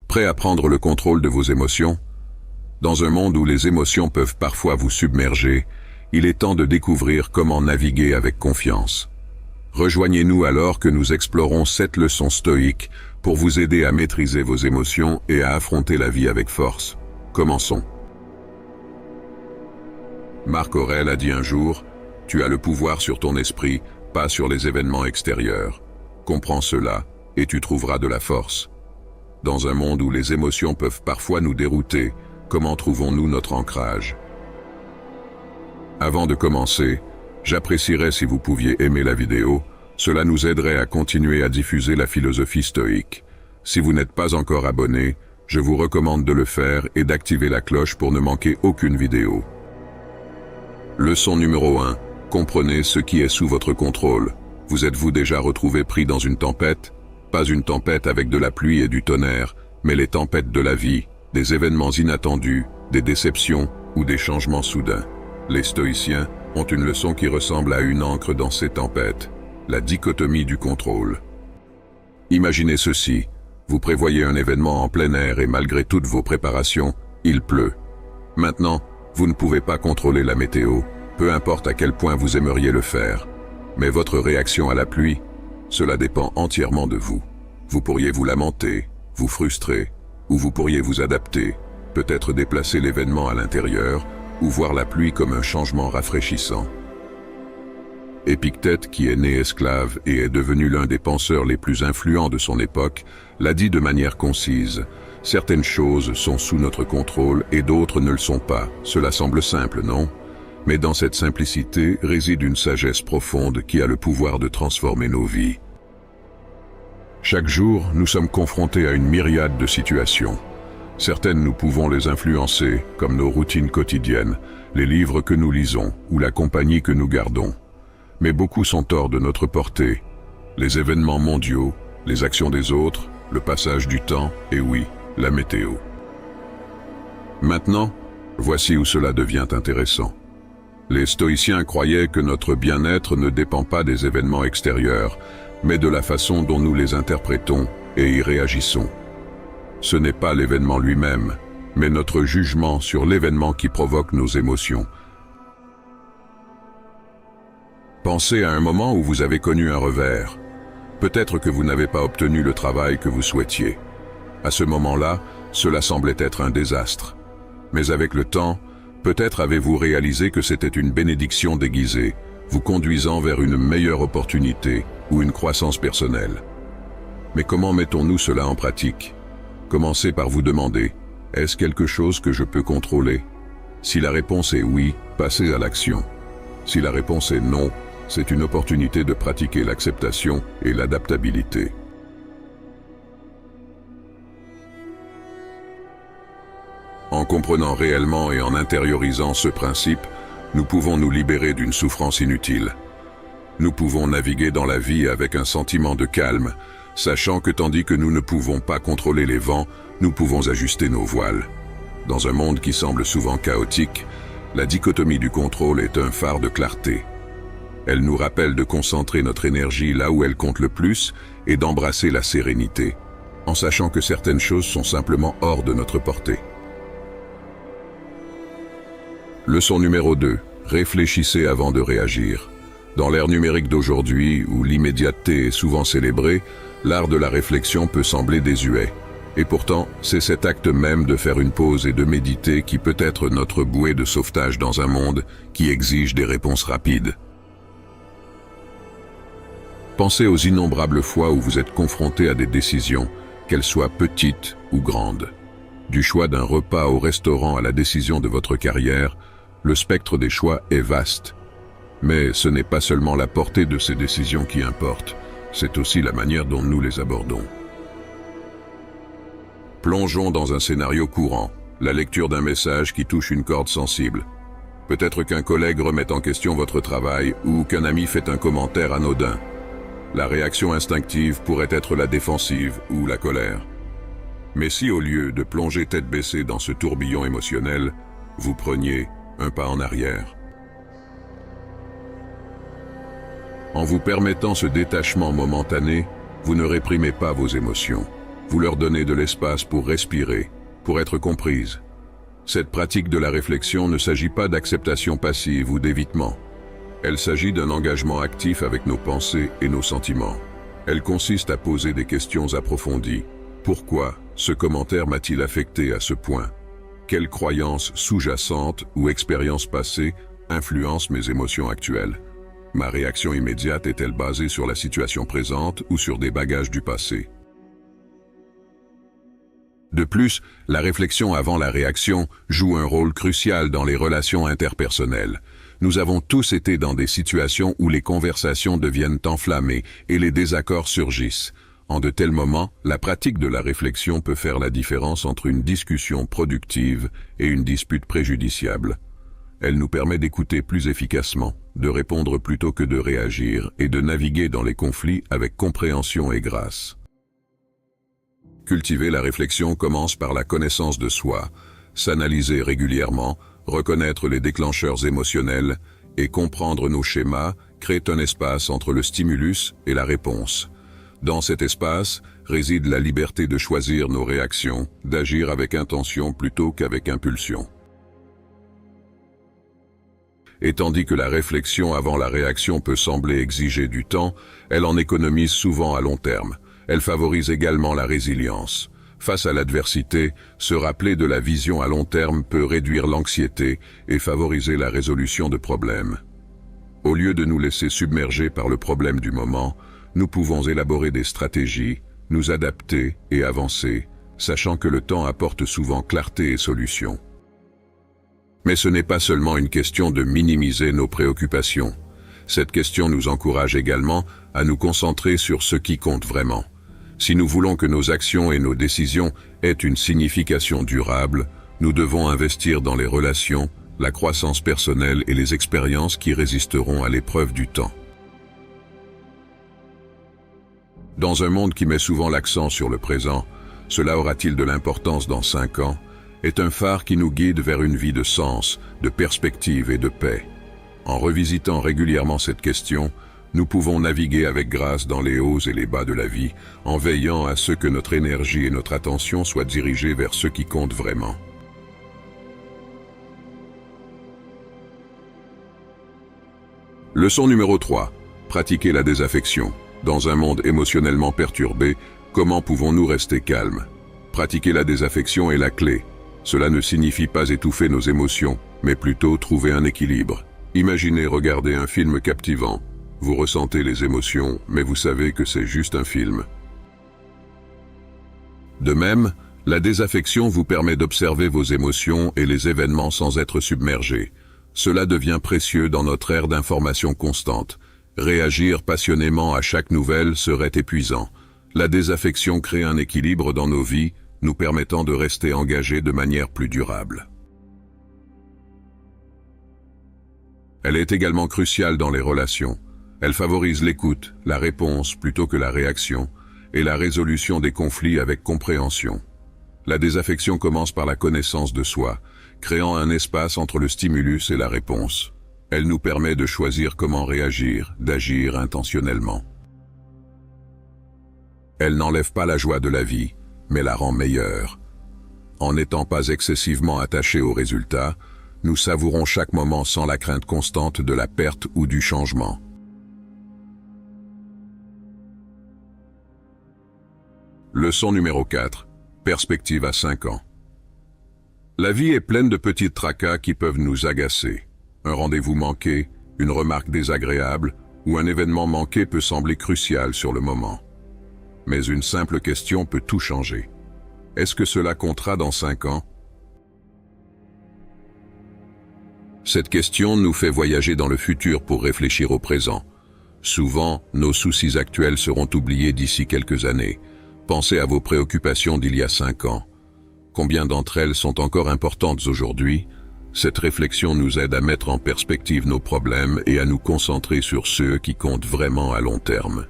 Prêt à prendre le contrôle de vos émotions? Dans un monde où les émotions peuvent parfois vous submerger, il est temps de découvrir comment naviguer avec confiance. Rejoignez-nous alors que nous explorons 7 leçons stoïques pour vous aider à maîtriser vos émotions et à affronter la vie avec force. Commençons. Marc Aurèle a dit un jour, « Tu as le pouvoir sur ton esprit, pas sur les événements extérieurs. Comprends cela, et tu trouveras de la force. » Dans un monde où les émotions peuvent parfois nous dérouter, comment trouvons-nous notre ancrage? Avant de commencer, j'apprécierais si vous pouviez aimer la vidéo, cela nous aiderait à continuer à diffuser la philosophie stoïque. Si vous n'êtes pas encore abonné, je vous recommande de le faire et d'activer la cloche pour ne manquer aucune vidéo. Leçon numéro 1. Comprenez ce qui est sous votre contrôle. Vous êtes-vous déjà retrouvé pris dans une tempête? Pas une tempête avec de la pluie et du tonnerre, mais les tempêtes de la vie, des événements inattendus, des déceptions ou des changements soudains. Les stoïciens ont une leçon qui ressemble à une ancre dans ces tempêtes, la dichotomie du contrôle. Imaginez ceci, vous prévoyez un événement en plein air et malgré toutes vos préparations, il pleut. Maintenant, vous ne pouvez pas contrôler la météo, peu importe à quel point vous aimeriez le faire. Mais votre réaction à la pluie, cela dépend entièrement de vous. Vous pourriez vous lamenter, vous frustrer, ou vous pourriez vous adapter, peut-être déplacer l'événement à l'intérieur, ou voir la pluie comme un changement rafraîchissant. Épictète, qui est né esclave et est devenu l'un des penseurs les plus influents de son époque, l'a dit de manière concise. Certaines choses sont sous notre contrôle et d'autres ne le sont pas. Cela semble simple, non? Mais dans cette simplicité réside une sagesse profonde qui a le pouvoir de transformer nos vies. Chaque jour, nous sommes confrontés à une myriade de situations. Certaines nous pouvons les influencer, comme nos routines quotidiennes, les livres que nous lisons ou la compagnie que nous gardons. Mais beaucoup sont hors de notre portée. Les événements mondiaux, les actions des autres, le passage du temps et oui, la météo. Maintenant, voici où cela devient intéressant. Les stoïciens croyaient que notre bien-être ne dépend pas des événements extérieurs, mais de la façon dont nous les interprétons et y réagissons. Ce n'est pas l'événement lui-même, mais notre jugement sur l'événement qui provoque nos émotions. Pensez à un moment où vous avez connu un revers. Peut-être que vous n'avez pas obtenu le travail que vous souhaitiez. À ce moment-là, cela semblait être un désastre. Mais avec le temps, peut-être avez-vous réalisé que c'était une bénédiction déguisée, vous conduisant vers une meilleure opportunité ou une croissance personnelle. Mais comment mettons-nous cela en pratique? Commencez par vous demander, est-ce quelque chose que je peux contrôler? Si la réponse est oui, passez à l'action. Si la réponse est non, c'est une opportunité de pratiquer l'acceptation et l'adaptabilité. En comprenant réellement et en intériorisant ce principe, nous pouvons nous libérer d'une souffrance inutile. Nous pouvons naviguer dans la vie avec un sentiment de calme, sachant que tandis que nous ne pouvons pas contrôler les vents, nous pouvons ajuster nos voiles. Dans un monde qui semble souvent chaotique, la dichotomie du contrôle est un phare de clarté. Elle nous rappelle de concentrer notre énergie là où elle compte le plus et d'embrasser la sérénité, en sachant que certaines choses sont simplement hors de notre portée. Leçon numéro 2. Réfléchissez avant de réagir. Dans l'ère numérique d'aujourd'hui, où l'immédiateté est souvent célébrée, l'art de la réflexion peut sembler désuet. Et pourtant, c'est cet acte même de faire une pause et de méditer qui peut être notre bouée de sauvetage dans un monde qui exige des réponses rapides. Pensez aux innombrables fois où vous êtes confronté à des décisions, qu'elles soient petites ou grandes. Du choix d'un repas au restaurant à la décision de votre carrière, le spectre des choix est vaste. Mais ce n'est pas seulement la portée de ces décisions qui importe, c'est aussi la manière dont nous les abordons. Plongeons dans un scénario courant, la lecture d'un message qui touche une corde sensible. Peut-être qu'un collègue remet en question votre travail ou qu'un ami fait un commentaire anodin. La réaction instinctive pourrait être la défensive ou la colère. Mais si au lieu de plonger tête baissée dans ce tourbillon émotionnel, vous preniez un pas en arrière. En vous permettant ce détachement momentané, vous ne réprimez pas vos émotions. Vous leur donnez de l'espace pour respirer, pour être comprises. Cette pratique de la réflexion ne s'agit pas d'acceptation passive ou d'évitement. Elle s'agit d'un engagement actif avec nos pensées et nos sentiments. Elle consiste à poser des questions approfondies. Pourquoi ce commentaire m'a-t-il affecté à ce point? Quelles croyances sous-jacentes ou expériences passées influencent mes émotions actuelles? Ma réaction immédiate est-elle basée sur la situation présente ou sur des bagages du passé? De plus, la réflexion avant la réaction joue un rôle crucial dans les relations interpersonnelles. Nous avons tous été dans des situations où les conversations deviennent enflammées et les désaccords surgissent. En de tels moments, la pratique de la réflexion peut faire la différence entre une discussion productive et une dispute préjudiciable. Elle nous permet d'écouter plus efficacement, de répondre plutôt que de réagir et de naviguer dans les conflits avec compréhension et grâce. Cultiver la réflexion commence par la connaissance de soi, s'analyser régulièrement, reconnaître les déclencheurs émotionnels et comprendre nos schémas crée un espace entre le stimulus et la réponse. Dans cet espace réside la liberté de choisir nos réactions, d'agir avec intention plutôt qu'avec impulsion. Et tandis que la réflexion avant la réaction peut sembler exiger du temps, elle en économise souvent à long terme. Elle favorise également la résilience. Face à l'adversité, se rappeler de la vision à long terme peut réduire l'anxiété et favoriser la résolution de problèmes. Au lieu de nous laisser submerger par le problème du moment, nous pouvons élaborer des stratégies, nous adapter et avancer, sachant que le temps apporte souvent clarté et solution. Mais ce n'est pas seulement une question de minimiser nos préoccupations. Cette question nous encourage également à nous concentrer sur ce qui compte vraiment. Si nous voulons que nos actions et nos décisions aient une signification durable, nous devons investir dans les relations, la croissance personnelle et les expériences qui résisteront à l'épreuve du temps. Dans un monde qui met souvent l'accent sur le présent, cela aura-t-il de l'importance dans 5 ans, est un phare qui nous guide vers une vie de sens, de perspective et de paix. En revisitant régulièrement cette question, nous pouvons naviguer avec grâce dans les hauts et les bas de la vie, en veillant à ce que notre énergie et notre attention soient dirigées vers ce qui compte vraiment. Leçon numéro 3. Pratiquer la désaffection. Dans un monde émotionnellement perturbé, comment pouvons-nous rester calmes? Pratiquer la désaffection est la clé. Cela ne signifie pas étouffer nos émotions, mais plutôt trouver un équilibre. Imaginez regarder un film captivant. Vous ressentez les émotions, mais vous savez que c'est juste un film. De même, la désaffection vous permet d'observer vos émotions et les événements sans être submergé. Cela devient précieux dans notre ère d'information constante. Réagir passionnément à chaque nouvelle serait épuisant. La désaffection crée un équilibre dans nos vies, nous permettant de rester engagés de manière plus durable. Elle est également cruciale dans les relations. Elle favorise l'écoute, la réponse plutôt que la réaction, et la résolution des conflits avec compréhension. La désaffection commence par la connaissance de soi, créant un espace entre le stimulus et la réponse. Elle nous permet de choisir comment réagir, d'agir intentionnellement. Elle n'enlève pas la joie de la vie, mais la rend meilleure. En n'étant pas excessivement attachés aux résultats, nous savourons chaque moment sans la crainte constante de la perte ou du changement. Leçon numéro 4. Perspective à 5 ans. La vie est pleine de petits tracas qui peuvent nous agacer. Un rendez-vous manqué, une remarque désagréable ou un événement manqué peut sembler crucial sur le moment. Mais une simple question peut tout changer. Est-ce que cela comptera dans 5 ans? Cette question nous fait voyager dans le futur pour réfléchir au présent. Souvent, nos soucis actuels seront oubliés d'ici quelques années. Pensez à vos préoccupations d'il y a 5 ans. Combien d'entre elles sont encore importantes aujourd'hui? Cette réflexion nous aide à mettre en perspective nos problèmes et à nous concentrer sur ceux qui comptent vraiment à long terme.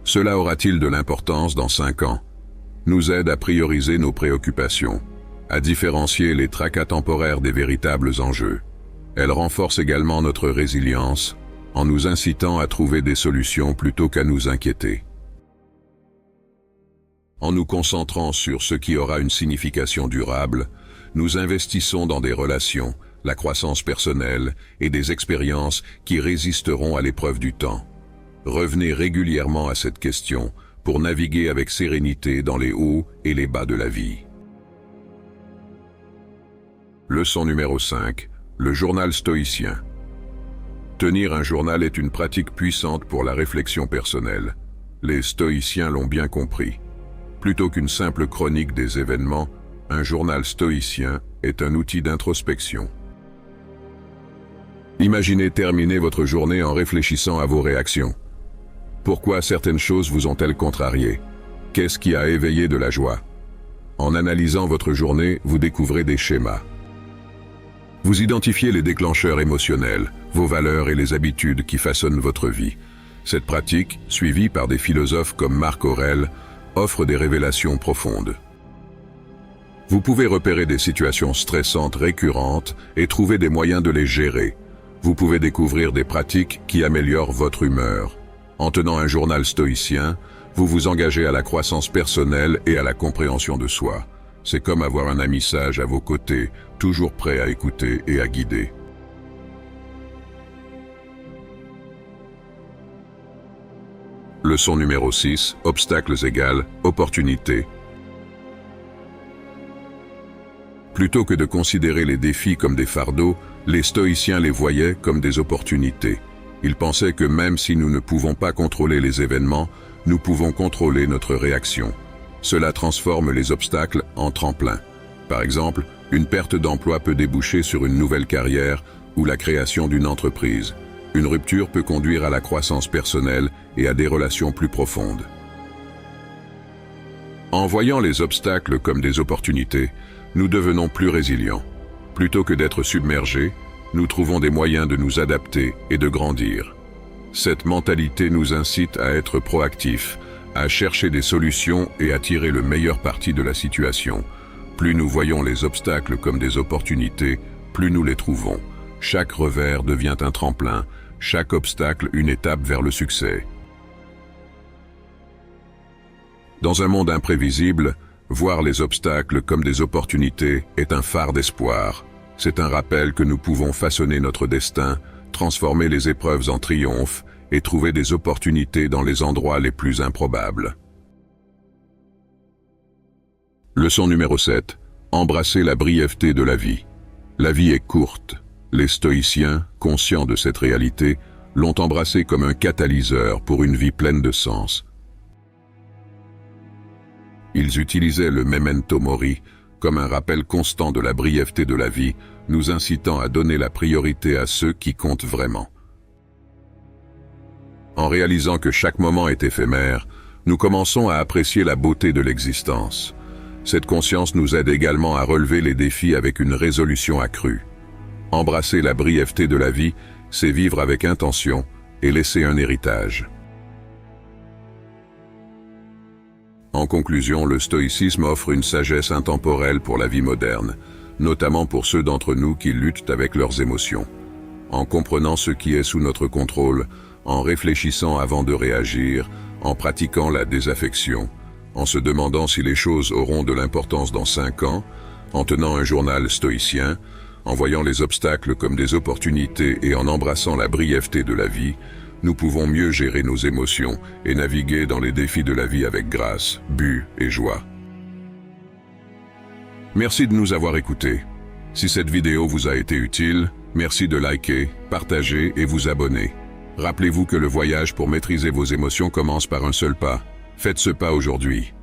Cela aura-t-il de l'importance dans 5 ans? Nous aide à prioriser nos préoccupations, à différencier les tracas temporaires des véritables enjeux. Elle renforce également notre résilience, en nous incitant à trouver des solutions plutôt qu'à nous inquiéter. En nous concentrant sur ce qui aura une signification durable, nous investissons dans des relations, la croissance personnelle et des expériences qui résisteront à l'épreuve du temps. Revenez régulièrement à cette question pour naviguer avec sérénité dans les hauts et les bas de la vie. Leçon numéro 5. Le journal stoïcien. Tenir un journal est une pratique puissante pour la réflexion personnelle. Les stoïciens l'ont bien compris. Plutôt qu'une simple chronique des événements, un journal stoïcien est un outil d'introspection. Imaginez terminer votre journée en réfléchissant à vos réactions. Pourquoi certaines choses vous ont-elles contrarié? Qu'est-ce qui a éveillé de la joie? En analysant votre journée, vous découvrez des schémas. Vous identifiez les déclencheurs émotionnels, vos valeurs et les habitudes qui façonnent votre vie. Cette pratique, suivie par des philosophes comme Marc Aurèle, offre des révélations profondes. Vous pouvez repérer des situations stressantes récurrentes et trouver des moyens de les gérer. Vous pouvez découvrir des pratiques qui améliorent votre humeur. En tenant un journal stoïcien, vous vous engagez à la croissance personnelle et à la compréhension de soi. C'est comme avoir un ami sage à vos côtés, toujours prêt à écouter et à guider. Leçon numéro 6. Obstacles égale opportunités. Plutôt que de considérer les défis comme des fardeaux, les stoïciens les voyaient comme des opportunités. Ils pensaient que même si nous ne pouvons pas contrôler les événements, nous pouvons contrôler notre réaction. Cela transforme les obstacles en tremplins. Par exemple, une perte d'emploi peut déboucher sur une nouvelle carrière ou la création d'une entreprise. Une rupture peut conduire à la croissance personnelle et à des relations plus profondes. En voyant les obstacles comme des opportunités, nous devenons plus résilients. Plutôt que d'être submergés, nous trouvons des moyens de nous adapter et de grandir. Cette mentalité nous incite à être proactifs, à chercher des solutions et à tirer le meilleur parti de la situation. Plus nous voyons les obstacles comme des opportunités, plus nous les trouvons. Chaque revers devient un tremplin, chaque obstacle une étape vers le succès. Dans un monde imprévisible, voir les obstacles comme des opportunités est un phare d'espoir. C'est un rappel que nous pouvons façonner notre destin, transformer les épreuves en triomphe et trouver des opportunités dans les endroits les plus improbables. Leçon numéro 7. Embrasser la brièveté de la vie. La vie est courte. Les stoïciens, conscients de cette réalité, l'ont embrassée comme un catalyseur pour une vie pleine de sens. Ils utilisaient le memento mori comme un rappel constant de la brièveté de la vie, nous incitant à donner la priorité à ceux qui comptent vraiment. En réalisant que chaque moment est éphémère, nous commençons à apprécier la beauté de l'existence. Cette conscience nous aide également à relever les défis avec une résolution accrue. Embrasser la brièveté de la vie, c'est vivre avec intention et laisser un héritage. En conclusion, le stoïcisme offre une sagesse intemporelle pour la vie moderne, notamment pour ceux d'entre nous qui luttent avec leurs émotions. En comprenant ce qui est sous notre contrôle, en réfléchissant avant de réagir, en pratiquant la désaffection, en se demandant si les choses auront de l'importance dans 5 ans, en tenant un journal stoïcien, en voyant les obstacles comme des opportunités et en embrassant la brièveté de la vie, nous pouvons mieux gérer nos émotions et naviguer dans les défis de la vie avec grâce, but et joie. Merci de nous avoir écoutés. Si cette vidéo vous a été utile, merci de liker, partager et vous abonner. Rappelez-vous que le voyage pour maîtriser vos émotions commence par un seul pas. Faites ce pas aujourd'hui.